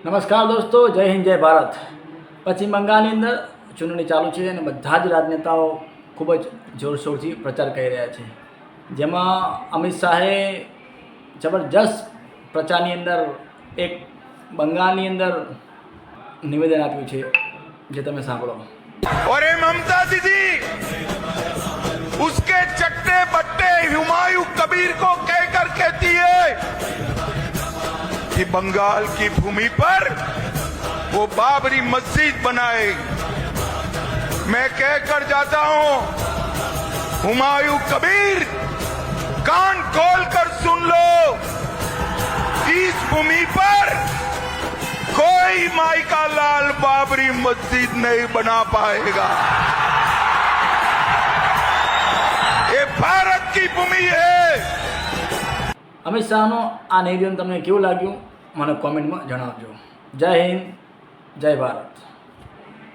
નમસ્કાર દોસ્તો, જય હિન્દ જય ભારત। પશ્ચિમ બંગાળની અંદર ચૂંટણી ચાલુ છે અને બધા જ રાજનેતાઓ ખૂબ જ જોરશોરથી પ્રચાર કરી રહ્યા છે, જેમાં અમિત શાહે જબરજસ્ત પ્રચારની અંદર એક બંગાળની અંદર નિવેદન આપ્યું છે, જે તમે સાંભળો। और ये ममता दीदी उसके चट्टे बट्टे हुमायूं कबीर को कहकर कहती है कि बंगाल की भूमि पर वो बाबरी मस्जिद बनाए। मैं कहकर जाता हूं, हुमायूं कबीर कान खोलकर सुन लो, इस भूमि पर कोई माई का लाल बाबरी मस्जिद नहीं बना पाएगा। ये भारत की भूमि है। અમિત શાહનો આ નિવેદન તમને કેવું લાગ્યું મને કોમેન્ટમાં જણાવજો। જય હિન્દ જય ભારત।